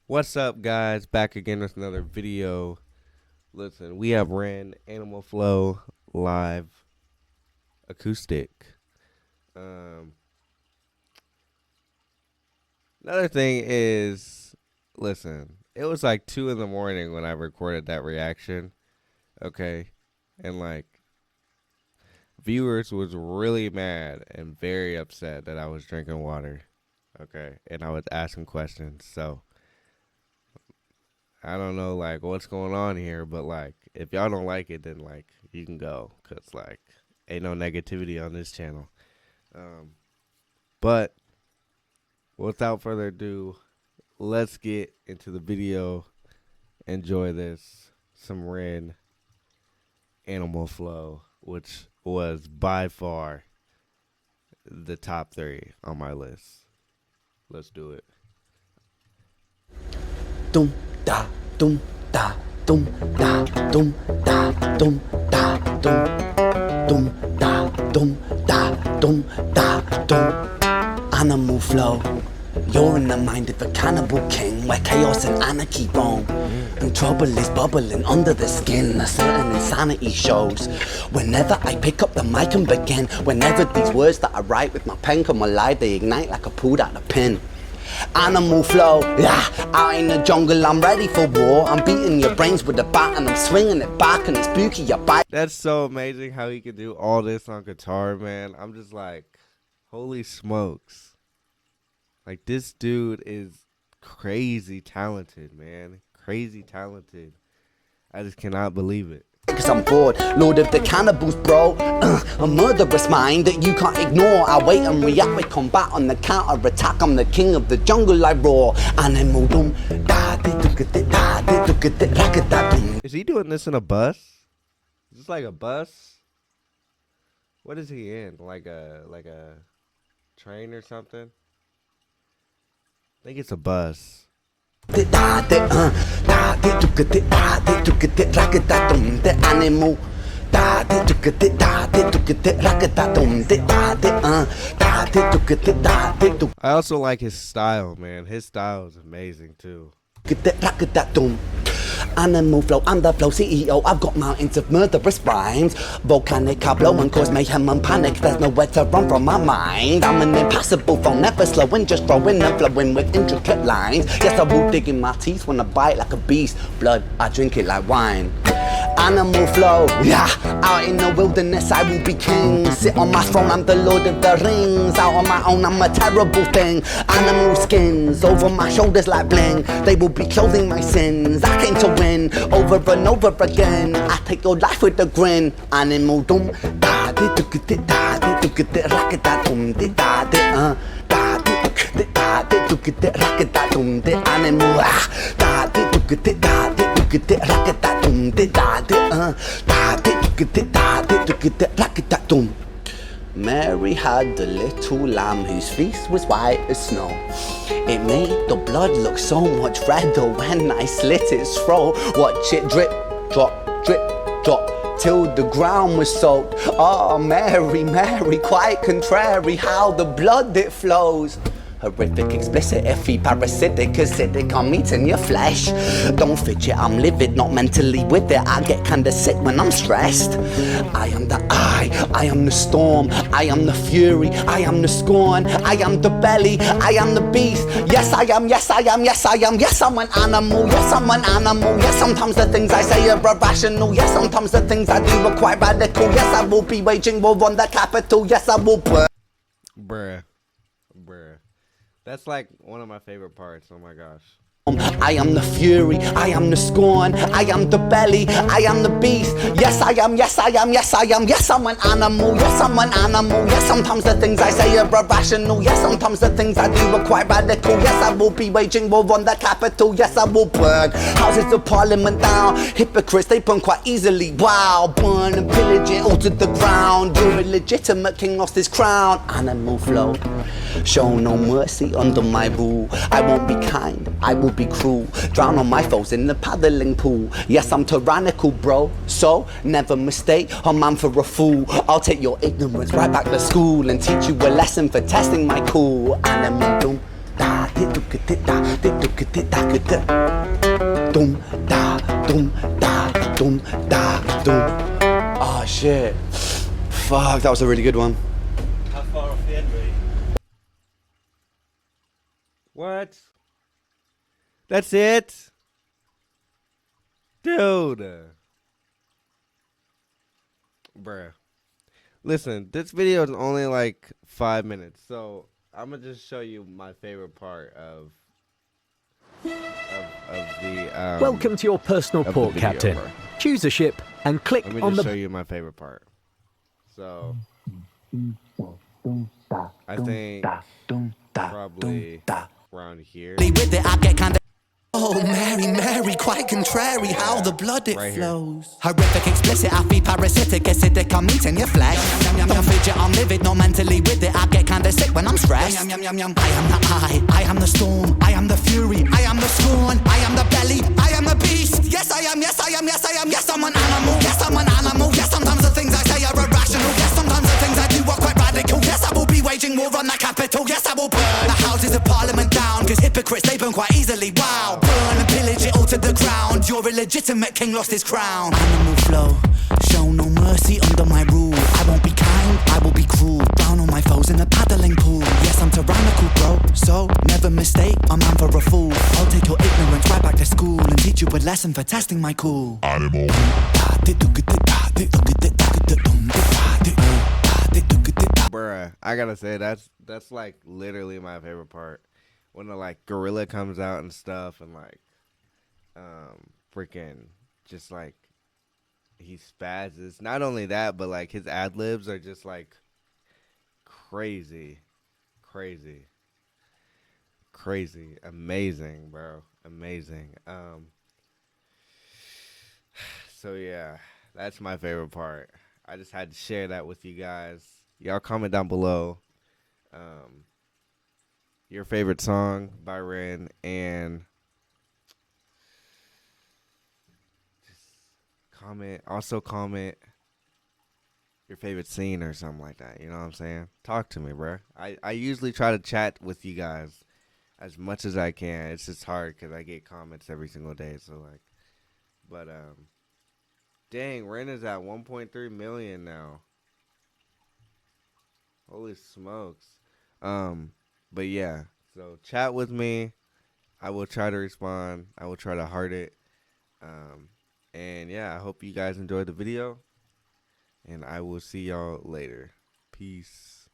What's up, guys? Back again with another video. Listen, we have ran Animal Flow live acoustic. Another thing is, listen, it was like 2 in the morning when I recorded that reaction. Okay, and like viewers was really mad and very upset that I was drinking water. Okay, and I was asking questions. So I don't know, like, what's going on here, but, like, if y'all don't like it, then, like, you can go, because, like, ain't no negativity on this channel. But, without further ado, let's get into the video. Enjoy this. Some Ren Animal Flow, which was by far the top 3 on my list. Let's do it. Dum da dum da dum da dum da dum da dum da dum da dum da dum. Animal flow. You're in the mind of a cannibal king, where chaos and anarchy roam, and trouble is bubbling under the skin. A certain insanity shows whenever I pick up the mic and begin. Whenever these words that I write with my pen come alive, they ignite like I pulled out a pin. Animal flow, yeah, out in the jungle, I'm ready for war. I'm beating your brains with a bat and I'm swinging it back and it's spooky, your bite. That's so amazing how he can do all this on guitar, man. I'm just like, holy smokes. Like, this dude is crazy talented, man. Crazy talented. I just cannot believe it. Cause I'm bored, Lord of the cannibals, bro. A murderous mind that you can't ignore. I wait and react with combat on the counter attack. I'm the king of the jungle, I roar. Animal dum da di duk it da di duk it rakata dum. Is he doing this in a bus? Is this like a bus? What is he in? Like a train or something? I think it's a bus. Animal. I also like his style, man. His style is amazing too. Animal flow, I'm the flow CEO. I've got mountains of murderous rhymes. Volcanic, I blow and cause mayhem and panic. There's nowhere to run from my mind. I'm an impassable foe, never slowing, just flowing and flowing with intricate lines. Yes, I will dig in my teeth when I bite like a beast. Blood, I drink it like wine. Animal flow, yeah, out in the wilderness I will be king. Sit on my throne, I'm the Lord of the Rings. Out on my own, I'm a terrible thing. Animal skins over my shoulders like bling. They will be clothing my sins. I came to win over and over again. I take your life with a grin. Animal dum da di duk it da di duk it rakata dum di da di da di da di duk it rakata dum di animal da di duk it da di duk it rakata dum di da di da di duk it da di duk it rakata dum. Mary had a little lamb whose fleece was white as snow. It made the blood look so much redder when I slit its throat. Watch it drip, drop, till the ground was soaked. Oh, Mary, Mary, quite contrary how the blood it flows. Horrific, explicit, iffy, parasitic, acidic, I'm eating your flesh. Don't fidget, I'm livid, not mentally with it. I get kinda sick when I'm stressed. I am the I am the storm, I am the fury, I am the scorn, I am the belly, I am the beast. Yes I am, yes I am, yes I am, yes I'm an animal, yes I'm an animal. Yes, sometimes the things I say are irrational. Yes, sometimes the things I do are quite radical. Yes, I will be waging war on the capital. Yes, I will burn. Bruh. That's like one of my favorite parts. Oh my gosh. I am the fury, I am the scorn, I am the belly, I am the beast. Yes I am, yes I am, yes I am, yes I'm an animal, yes I'm an animal. Yes, sometimes the things I say are irrational. Yes, sometimes the things I do are quite radical. Yes, I will be waging war on the capital. Yes, I will burn houses of parliament down. Hypocrites, they burn quite easily. Wow, burn and pillage it all to the ground. Your illegitimate king lost his crown. Animal flow, show no mercy under my rule. I won't be kind, I will be cruel. Drown all my foes in the paddling pool. Yes, I'm tyrannical, bro, so never mistake a man for a fool. I'll take your ignorance right back to school and teach you a lesson for testing my cool. Animal doom, da Dum da dum da dum da dum. Oh shit. Fuck, that was a really good one. How far off the end were you? What? That's it? Dude. Bruh. Listen, this video is only like 5 minutes, so I'm gonna just show you my favorite part of the Welcome to your personal of the port, video, Captain. bro. Choose a ship and click Let me on just the show you my favorite part. So I think probably around here. With it, I get kinda. Oh, Mary, Mary, quite contrary, how the blood it right here. flows. Horrific, explicit, I feed parasitic, acidic, I'm eating your flesh. Don't fidget, I'm livid, not mentally with it, I get kinda sick when I'm stressed. I am the I am the storm, I am the fury, I am the scorn, I am the belly, I am the beast. Yes, I am, yes, I am, yes, I am, yes, I'm an animal, yes, I'm an animal, yes, sometimes the things I say are irrational, yes, sometimes the things I do are quite radical, yes, I will be waging war on the capital, yes, I will burn the houses of parliament down, cause hypocrites, they burn quite easily, wow. Burn and pillage it all to the ground, your illegitimate king lost his crown. Animal flow, show no mercy under my rule, I won't be kind, I will be cruel, drown all my foes in a paddling pool. Yes, I'm tyrannical, bro, so never mistake a man for a fool. I'll take your ignorance right back to school and teach you a lesson for testing my cool. Animal. Bruh, I gotta say that's like literally my favorite part. When the like gorilla comes out and stuff and like freaking just like he spazzes. Not only that, but like his ad libs are just like crazy. Amazing, bro. Amazing. So yeah, that's my favorite part. I just had to share that with you guys. Y'all comment down below your favorite song by Ren, and just comment your favorite scene or something like that. You know what I'm saying? Talk to me, bro. I usually try to chat with you guys as much as I can. It's just hard because I get comments every single day. So like, but dang, Ren is at 1.3 million now. Holy smokes. But yeah, so chat with me. I will try to respond. I will try to heart it. And yeah, I hope you guys enjoyed the video. And I will see y'all later. Peace.